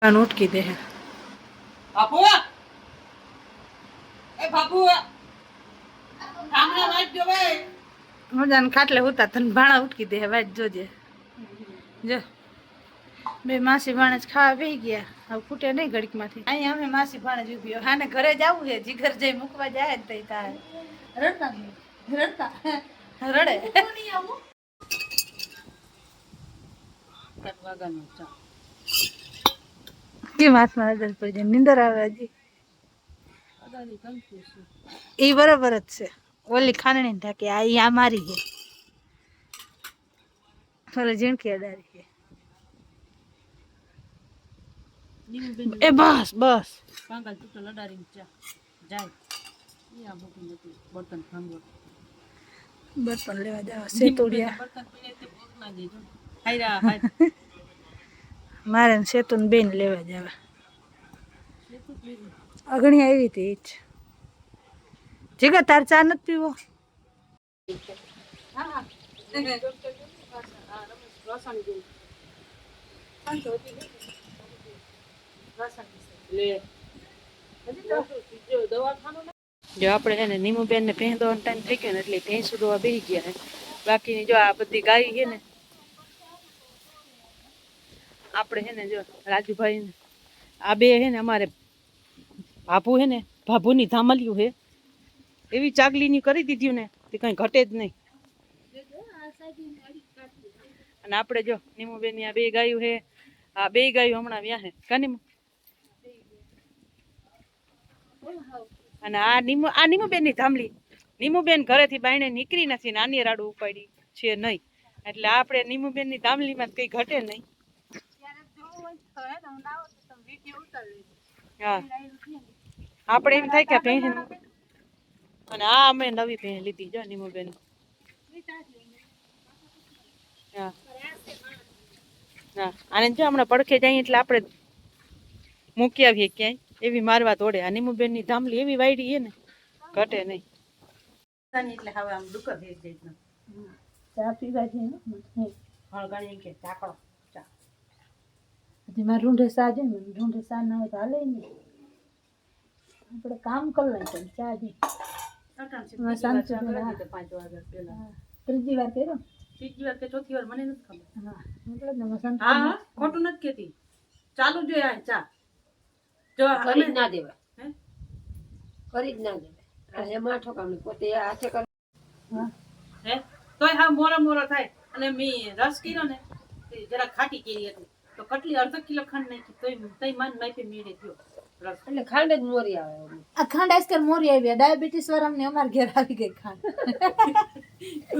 note की दे है बापू ए बापू કામના વાત જો ભાઈ મજાન ખાટલે ઉતા તને ભાણા ઉટકી દે વાત જોજે જો બે માસી ભાણે ખાવા બેહી ગયા હવે ફૂટે નહીં ઘડીકમાંથી અહીંયા અમે માસી ભાણે જ ઉભી હાને ઘરે જવું છે જીગર જઈ મૂકવા જાય તઈ તારે રડતા રડે કેમ હાથમાં નજર પડી જાય નીંદર આવે હજી એ બરાબર જ છે ઓલી ખાંડણી ઢાકે આ મારી છે થોડે ઝીણકી અડારી છે એ બસ બસ પાંગલ તું લડારી જાય બર્તન ભાંગો બર્તન લેવા જાવ સેતુડિયા બર્તન પીને તે ભૂખ ના દેજો હાયરા હાય મારે સેતુન બેન લેવા જાવ અગણી આવી હતી જ જીગા તાર ચા નથી પીવો હા જો આપણે છે ને નીમુબેન ને ભેંસ દોવાનો ટાઈમ થઈ ગયો ને એટલે ભેંસ દોવા બેસી ગયા બાકીની જો આ બધી ગાય છે ને આપણે છે ને જો રાજુભાઈ ને આ બે છે ને અમારે ભાભુ છે ને ભાભુની ધામલિયું છે એવી ચાગલીની કરી દીધી ને તે કઈ ઘટે જ નહીં અને આપણે જો નીમુબેન ની આ બે ગાયું છે આ બે ગાયું હમણાં વ્યા છે કાની અને આ નીમુબેન ની ધામલી નીમુબેન ઘરેથી બાયણે નીકળી નથી નાની રાડું ઉપાડી છે નહીં એટલે આપણે નીમુબેન ની ધામલીમાં કઈ ઘટે નહીં હા આપણે એમ થાય કે ભેંસ અને આ અમે નવી ભેંસ લીધી જો નીમુબેન હા હા અને જો હમણાં પડખે જઈએ એટલે આપણે મૂકી આવીએ ક્યાંય એવી મારવા તોડે આ નીમુબેન ની ધામલી એવી વાયડી છે ને ઘટે નહીં એટલે હવે આમ દુઃખ થઈ જાય ચા પીવા છે હળગાણી કે ચાકડો ચા હજી મારે રૂંઢે સા છે ને રૂંઢે સા ના હોય તો હાલે નહીં આપણે કામ કરી લઈએ પણ ચા દે 5 વાગ્યા પહેલા ત્રીજી વાર કર્યો ત્રીજી વાર કે ચોથી વાર મને નથી ખબર હા એટલે જ ને હા ખોટું નથી કહેતી ચાલુ જોઈએ આ ચા જો કરી ના દેવાય હે કરી જ ના દેવાય એમાં ઠોકામણી પોતે હાથે કર હા હે તોય હા મોરો થાય અને મી રસ કર્યો ને જરા ખાટી કેરી હતી તો કટલી અડધો કિલો ખાંડ નાખી તોય માન માપે મેળે થયો રસ એટલે ખાંડ જ મોરી આવે આ ખાંડ આઈસ્કર મોરી આવી ડાયાબિટીસ વાળાને અમાર ઘેર આવી ગઈ ખાંડ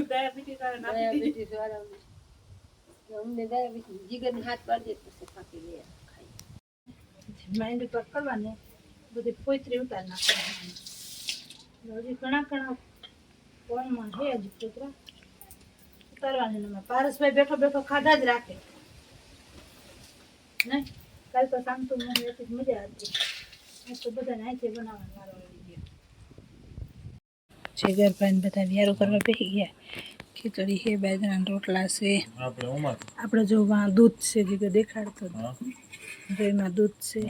ડાયાબિટીસ વાળાને અમને ડાયાબિટીસ જીગરની હાથ પાડી દે પછી ખાતી લે ખાઈ માઇન્ડ પર કરવાને બધી પોતરી ઉતાર નાખવાની હજી ઘણા કોણમાં છે હજી પોતરા ઉતારવાની ને પારસભાઈ બેઠો ખાધા જ રાખે નહીં કાલ તો શાંતુ મને એટલી મજા હતી તો બધાને અહીંથી બનાવવાનું મારો આવી ગયો જીગરભાઈ ને બધા વ્યારો કરવા બેસી ગયા ખીચડી છે બાજરાના રોટલા છે આપણે જો દૂધ છે જીગર દેખાડતો એમાં દૂધ છે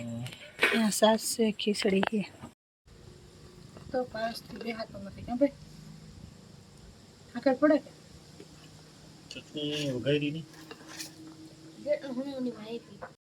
ત્યાં સાસ છે ખીચડી છે તો પાસથી બે હાથો નથી ક્યાં ભાઈ આગળ પડે કે ચટણી વઘારી ની હું ની માહિતી